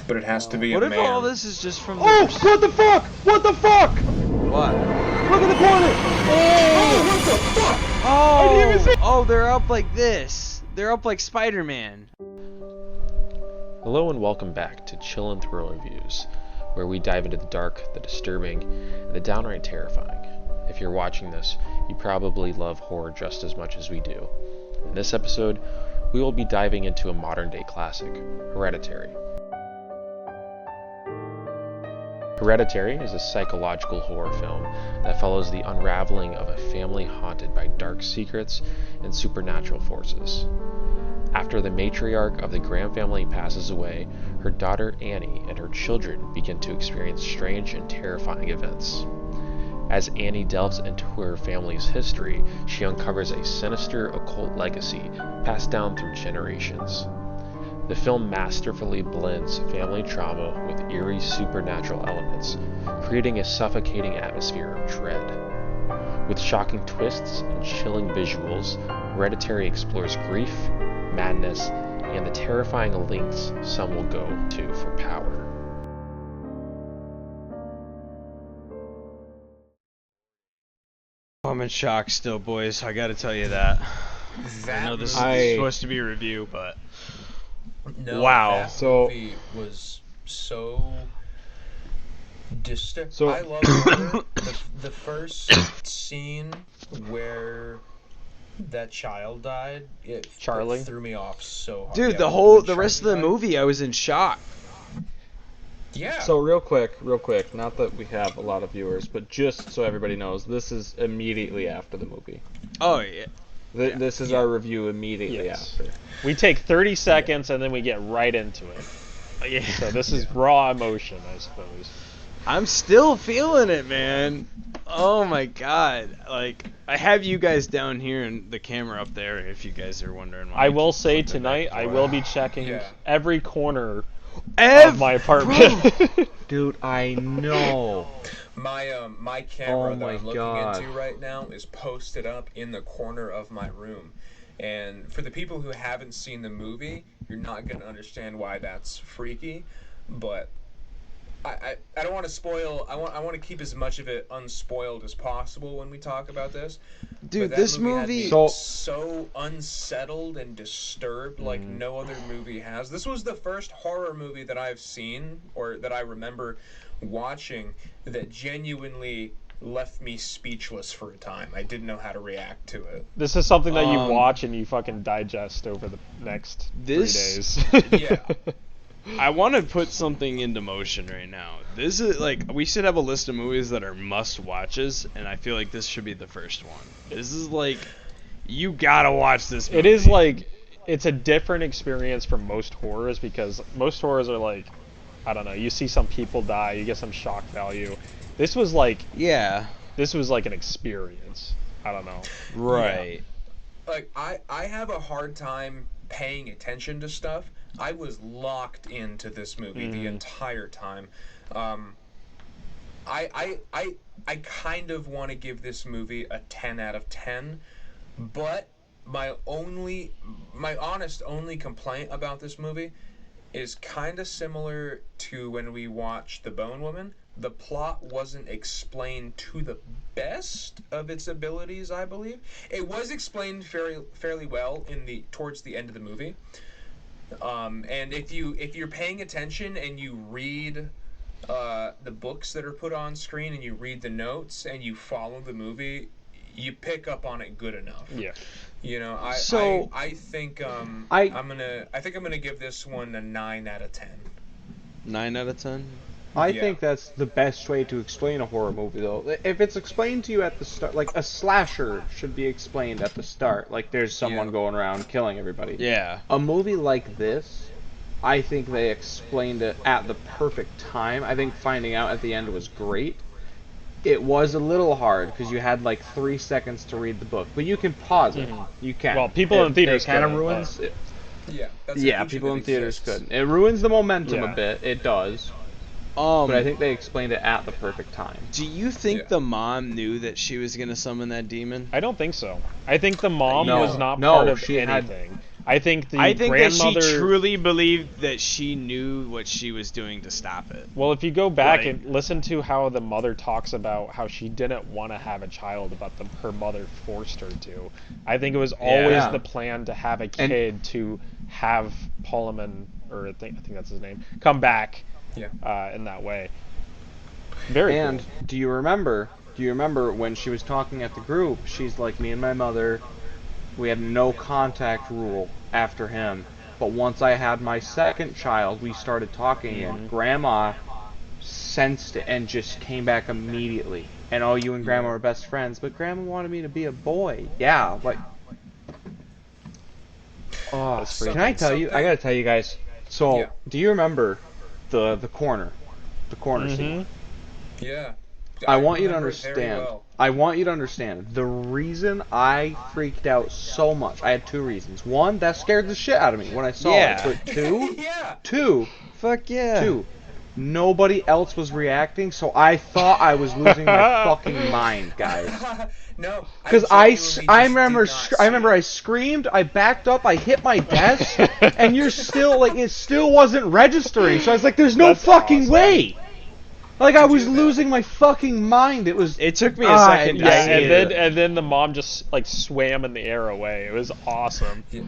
but it has to be What a if man. all this is just from the What the fuck? What the fuck? What? Look at the corner. Oh, what the fuck? Oh, they're up like this. They're up like Spider-Man. Hello and welcome back to Chill and Thrill Reviews, where we dive into the dark, the disturbing, and the downright terrifying. If you're watching this, you probably love horror just as much as we do. In this episode, we will be diving into a modern-day classic, Hereditary. Hereditary is a psychological horror film that follows the unraveling of a family haunted by dark secrets and supernatural forces. After the matriarch of the Graham family passes away, her daughter Annie and her children begin to experience strange and terrifying events. As Annie delves into her family's history, she uncovers a sinister occult legacy passed down through generations. The film masterfully blends family trauma with eerie supernatural elements, creating a suffocating atmosphere of dread. With shocking twists and chilling visuals, Hereditary explores grief, madness, and the terrifying lengths some will go to for power. I'm in shock still, boys. I gotta tell you that. I know this is supposed to be a review, but wow. That movie was so distant. I love horror. The first scene where that child died, it threw me off so hard. Dude, the rest of the movie, I was in shock. Yeah. So real quick, not that we have a lot of viewers, but just so everybody knows, this is immediately after the movie. Oh, yeah. This is our review immediately after. We take 30 seconds and then we get right into it. Yeah. So this is raw emotion, I suppose. I'm still feeling it, man. Oh my god. Like, I have you guys down here and the camera up there if you guys are wondering why. I will say tonight I will be checking every corner of my apartment. Dude, I know. My camera that I'm looking into right now is posted up in the corner of my room. And for the people who haven't seen the movie, you're not going to understand why that's freaky, but I don't want to spoil. I want to keep as much of it unspoiled as possible when we talk about this. Dude, this movie had me so unsettled and disturbed like no other movie has. This was the first horror movie that I've seen or that I remember watching that genuinely left me speechless for a time. I didn't know how to react to it. This is something that you watch and you fucking digest over the next 3 days. Yeah. I want to put something into motion right now. This is like, we should have a list of movies that are must watches, and I feel like this should be the first one. This is like, you gotta watch this movie. It is like, it's a different experience from most horrors because most horrors are like, I don't know, you see some people die, you get some shock value. This was like, this was like an experience. I don't know. Right. Yeah. Like, I have a hard time paying attention to stuff. I was locked into this movie the entire time. I kind of want to give this movie a 10 out of 10, but my honest only complaint about this movie is kind of similar to when we watched The Bone Woman. The plot wasn't explained to the best of its abilities, I believe. It was explained fairly well towards the end of the movie. And if you're paying attention and you read the books that are put on screen and you read the notes and you follow the movie, you pick up on it good enough. Yeah. You know, I think I'm gonna give this one a 9 out of 10. 9 out of 10. I think that's the best way to explain a horror movie, though. If it's explained to you at the start, like a slasher should be explained at the start, like there's someone going around killing everybody. Yeah. A movie like this, I think they explained it at the perfect time. I think finding out at the end was great. It was a little hard because you had like 3 seconds to read the book, but you can pause it. You can. Well, people in theaters kind of ruins it. Yeah, people in theaters could. It ruins the momentum a bit. It does. But I think they explained it at the perfect time. Do you think the mom knew that she was gonna summon that demon? I don't think so. I think the mom was not part of anything. I think the I think that grandmother. Mm-hmm. she truly believed that she knew what she was doing to stop it. Well, if you go back Right. and listen to how the mother talks about how she didn't want to have a child, but her mother forced her to. I think it was always Yeah. the plan to have a kid to have Parliament, or I think that's his name, come back Yeah. in that way. Very And cool. do you remember? Do you remember when she was talking at the group? She's like, me and my mother, we had no contact rule after him. But once I had my second child, we started talking again. Grandma sensed it and just came back immediately. And oh, you and Grandma Yeah. were best friends, but Grandma wanted me to be a boy. Yeah, like. Oh, That's pretty can I cool. tell you? I gotta tell you guys. So, Yeah. do you remember the corner scene? Yeah. I want you to remember it very understand. well. I want you to understand. The reason I freaked out so much, I had two reasons. One, that scared the shit out of me when I saw Yeah. it. But two, Yeah. Fuck yeah. two, nobody else was reacting, so I thought I was losing my fucking mind, guys. No. Because I I remember. remember I screamed, I backed up, I hit my desk, and you're still like it still wasn't registering. So I was like, "There's no That's fucking awesome. way!" Like I was do that. losing my fucking mind. It was. It took me a second to yeah, see it. And then the mom just like swam in the air away. It was awesome. Yeah.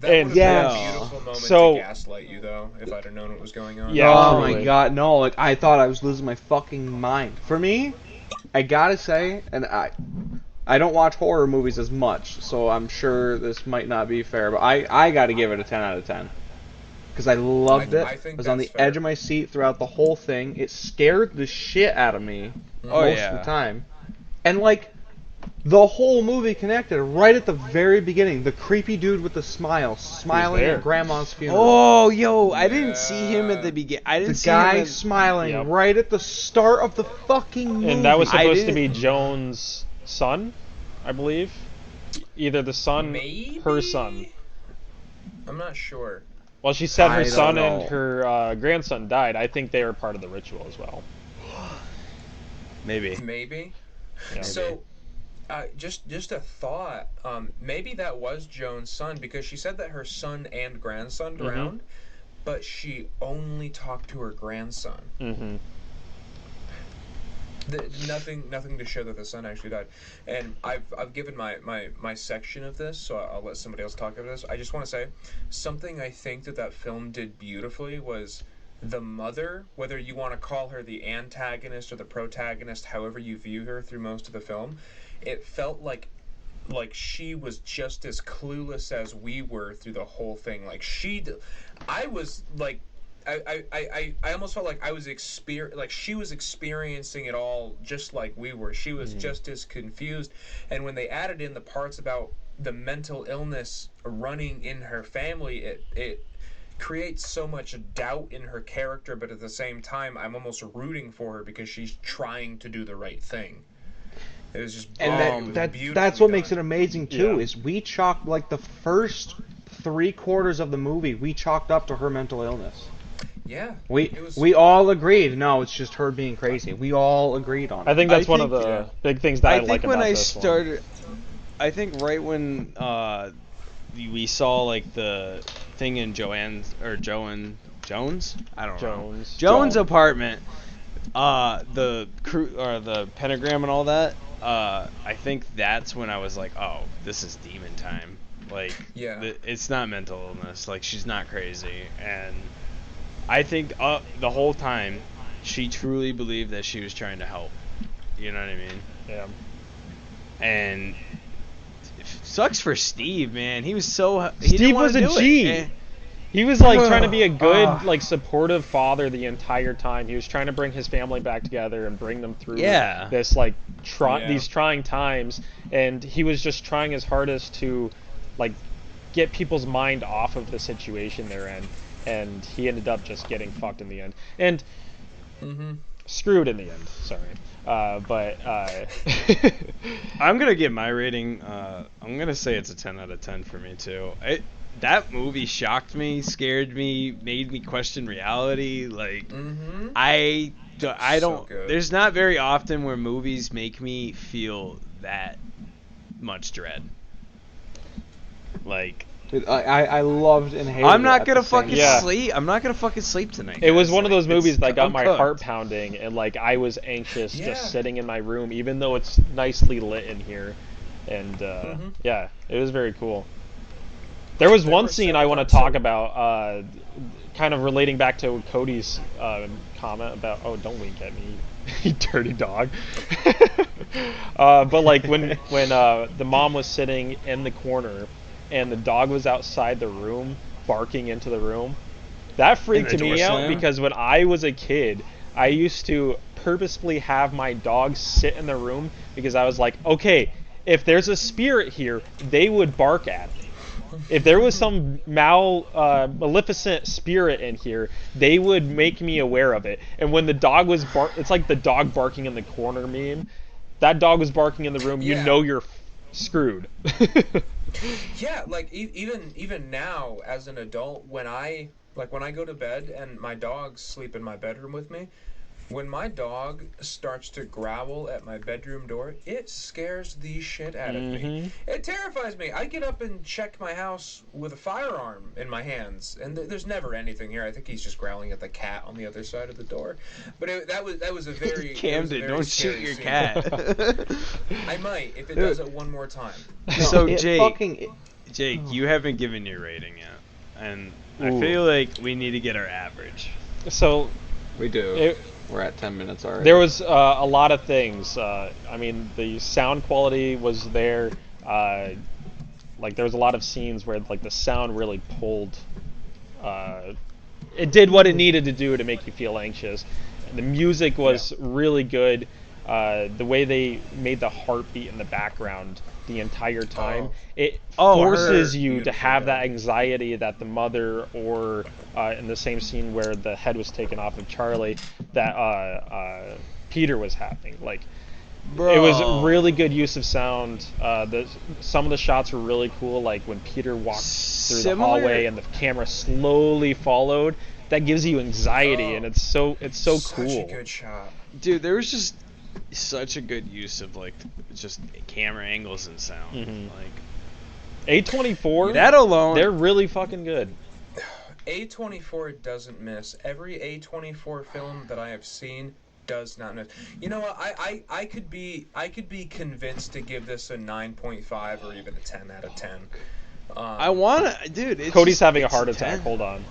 That And would have been yeah. a beautiful moment So- to gaslight you, though, if I'd have known what was going on. Yeah. Oh truly. my god, no! Like I thought I was losing my fucking mind. For me, I gotta say, and I don't watch horror movies as much, so I'm sure this might not be fair, but I gotta give it a 10 out of 10. Because I loved it. I think was on the that's fair. edge of my seat throughout the whole thing. It scared the shit out of me Oh, most yeah. of the time. And like, the whole movie connected right at the very beginning. The creepy dude with the smile, smiling there. at Grandma's funeral. Oh, yo, I didn't see him at the beginning. I didn't The see him guy at... smiling Yep. right at the start of the fucking movie. And that was I supposed to didn't- be Joan's son, I believe. Either the son, Maybe? her son. I'm not sure. Well, she said I her don't son know. and her grandson died. I think they were part of the ritual as well. Maybe. Yeah. So, just a thought. Maybe that was Joan's son because she said that her son and grandson drowned, but she only talked to her grandson. Mm-hmm. Nothing to show that the son actually died. And I've given my section of this, so I'll let somebody else talk about this. I just want to say something I think that film did beautifully was the mother, whether you want to call her the antagonist or the protagonist, however you view her through most of the film, it felt like she was just as clueless as we were through the whole thing. I was like, I almost felt like I was she was experiencing it all just like we were. She was just as confused. And when they added in the parts about the mental illness running in her family, it creates so much doubt in her character, but at the same time I'm almost rooting for her because she's trying to do the right thing. It was just And that's what makes it amazing too. Is we chalked like the first 3/4 of the movie we chalked up to her mental illness. Yeah. We all agreed. No, it's just her being crazy. We all agreed on it. I think that's I one of think- the big things that I, I like think about when I this one. started, I think right when we saw like the thing in Joanne's or Jones, I don't know. Joan's apartment, the crew or the pentagram and all that. I think that's when I was like, oh, this is demon time. Like, Yeah. it's not mental illness. Like, she's not crazy. And I think the whole time she truly believed that she was trying to help. You know what I mean? Yeah. And it sucks for Steve, man. He was so he Steve didn't wanna was a do G. It. He was like trying to be a good, like supportive father the entire time. He was trying to bring his family back together and bring them through Yeah. this like Yeah. these trying times. And he was just trying his hardest to like get people's mind off of the situation they're in. And he ended up just getting fucked in the end. And screwed in the end. Sorry. I'm gonna give my rating. I'm gonna say it's a 10 out of 10 for me too. That movie shocked me, scared me, made me question reality. Like, I don't. good. There's not very often where movies make me feel that much dread. Like, Dude, I loved and hated I'm it not at gonna the same fucking time. sleep. I'm not gonna fucking sleep tonight. It was guys. one of those movies that got I'm my cooked. heart pounding, and like I was anxious Yeah. just sitting in my room, even though it's nicely lit in here. And yeah, it was very cool. There was There one were scene I several want to times, talk so- about, kind of relating back to Cody's comment about, oh, don't wink at me, you dirty dog. But like when the mom was sitting in the corner and the dog was outside the room barking into the room, that freaked door me out slam? because when I was a kid, I used to purposefully have my dog sit in the room because I was like, okay, if there's a spirit here, they would bark at me. If there was some maleficent spirit in here, they would make me aware of it. And when the dog was it's like the dog barking in the corner meme. That dog was barking in the room. You Yeah. know you're screwed. Yeah, like even now as an adult, when I go to bed and my dogs sleep in my bedroom with me, when my dog starts to growl at my bedroom door, it scares the shit out of me. It terrifies me. I get up and check my house with a firearm in my hands, and there's never anything here. I think he's just growling at the cat on the other side of the door. But that was a very Camden, very don't scary shoot your scene. cat. I might if it does it one more time. So it Jake, you haven't given your rating yet, and I Ooh. feel like we need to get our average. So We do. it, We're at 10 minutes already. there was a lot of things. I mean, the sound quality was there. Like there was a lot of scenes where like the sound really pulled. It did what it needed to do to make you feel anxious. The music was really good. The way they made the heartbeat in the background the entire time, it forces you to Beautiful, have yeah. that anxiety that the mother, or in the same scene where the head was taken off of Charlie, that Peter was having. Like, Bro. it was really good use of sound. Some of the shots were really cool, like when Peter walked through the Similar- hallway and the camera slowly followed. That gives you anxiety, and it's so Such cool. a good shot. Dude, there was just such a good use of like just camera angles and sound. Mhm. Like A24, that alone. they're really fucking good. A24 doesn't miss. Every A24 film that I have seen does not miss. You know what? I could be convinced to give this a 9.5 or even a 10 out of 10. I wanna, dude. It's Cody's just- having a it's heart attack. 10. Hold on.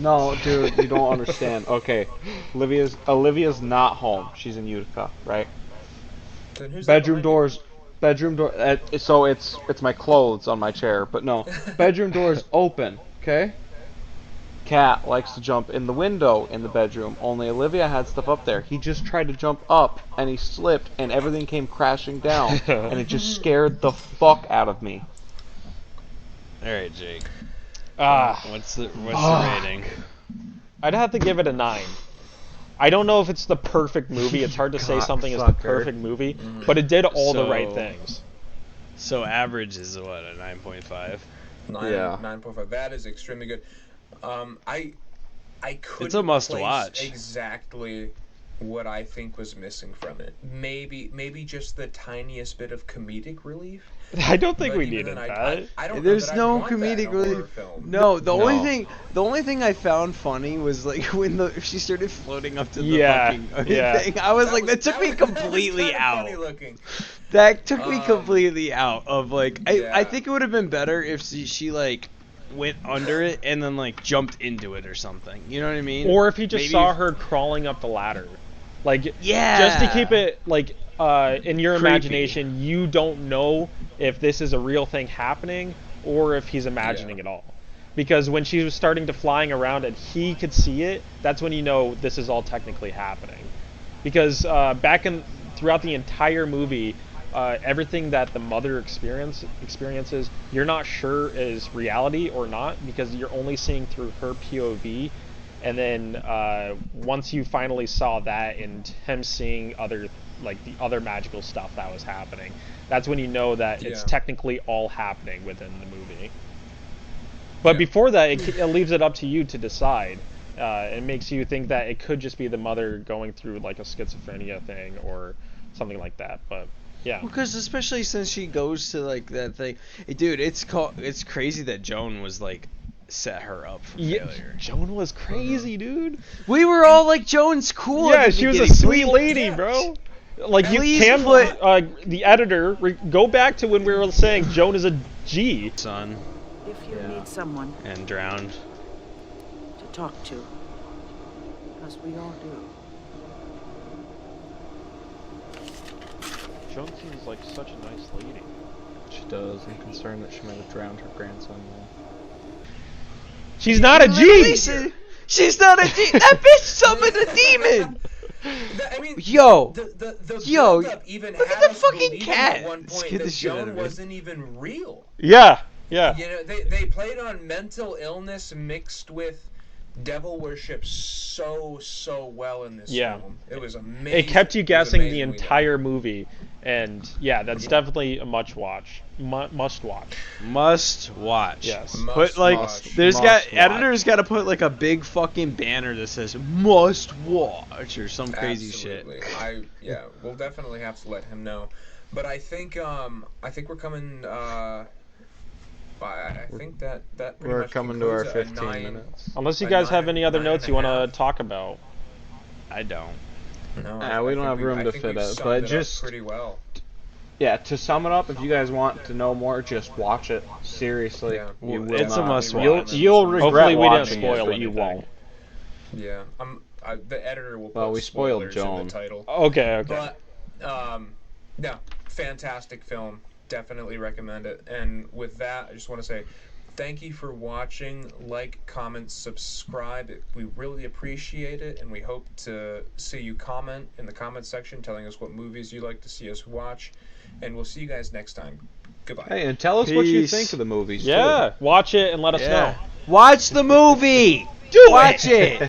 No, dude, you don't understand. Okay, Olivia's not home. She's in Utica, right? Then who's that Bedroom behind doors. Bedroom door. So it's my clothes on my chair, but no. Bedroom doors open. Okay. Cat likes to jump in the window in the bedroom. Only Olivia had stuff up there. He just tried to jump up and he slipped and everything came crashing down and it just scared the fuck out of me. All right, Jake. What's the rating? I'd have to give it a 9. I don't know if it's the perfect movie. It's hard to say something is the Cocksucker. perfect movie, but it did all the right So- things. So average is what, a 9.5? you? 9, Yeah. 9.5. That is extremely good. I couldn't It's a must place watch. exactly what I think was missing from it. Maybe just the tiniest bit of comedic relief. I don't think But we even needed then, that. I don't know There's that I'd no want that in comedic a horror relief. film. No, the only No. thing I found funny was like when she started floating up to the Yeah, fucking yeah. thing. I was like, that took me completely that was out. Funny looking. That took me Um, completely out of like. I yeah. think it would have been better if she like went under it and then like jumped into it or something. You know what I mean? Or if he just Maybe saw if- her crawling up the ladder. Like, Yeah. just to keep it, like, in your Creepy. imagination, you don't know if this is a real thing happening or if he's imagining Yeah. it all. Because when she was starting to flying around and he could see it, that's when you know this is all technically happening. Because throughout the entire movie, everything that the mother experiences, you're not sure is reality or not because you're only seeing through her POV. And then once you finally saw that and him seeing the other magical stuff that was happening, that's when you know that it's Yeah. technically all happening within the movie. But Yeah. before that, it leaves it up to you to decide. It makes you think that it could just be the mother going through like a schizophrenia thing or something like that. But Yeah. Because especially since she goes to like that thing, dude. It's crazy that Joan was like set her up for failure. Joan was crazy, dude. We were all like, Joan's cool. Yeah, at the she was a beginning. sweet lady, bro. Like you Please can put- the editor go back to when we were saying Joan is a G. Son If you need someone and drowned. to talk to, as we all do. Joan seems like such a nice lady. She does. I'm concerned that she might have drowned her grandson. She's not a G. Lisa, she's not a G. That bitch summoned a demon. I mean, Yo, the yo, build-up even look at had the us fucking believing cat. at one point Scared the that shit out Joan of me. wasn't even real. Yeah, yeah. You know, they played on mental illness mixed with devil worship so well in this Yeah. film. It was amazing. It kept you It was guessing the amazingly done. entire movie, and yeah, that's definitely a must watch. Must watch. Must watch. Yes. Put like Must there's watch. got editors got to put like a big fucking banner that says must watch or some crazy Absolutely. shit. We'll definitely have to let him know. But I think we're coming. I think that pretty We're much coming to our concludes a 15 nine- minutes. Unless you a guys have nine- any other nine notes and you a want to half. talk about. I don't. No, we I don't think have room I to think fit we've it, summed but it up just- pretty well. Yeah, to sum it up, if you guys want to know more, just watch it. Seriously, Yeah. you will It's a not. must You'll, watch. you'll regret Hopefully we didn't watching spoil it, but you anything. won't. Yeah, the editor will put Well, we spoiled spoilers Joan. in the title. Okay. But, no, fantastic film. Definitely recommend it. And with that, I just want to say thank you for watching. Like, comment, subscribe. We really appreciate it, and we hope to see you comment in the comment section telling us what movies you'd like to see us watch. And we'll see you guys next time. Goodbye. Hey, and tell us what you Peace. think of the movies, too. Yeah, watch it and let us know. Watch the movie. Do Watch it.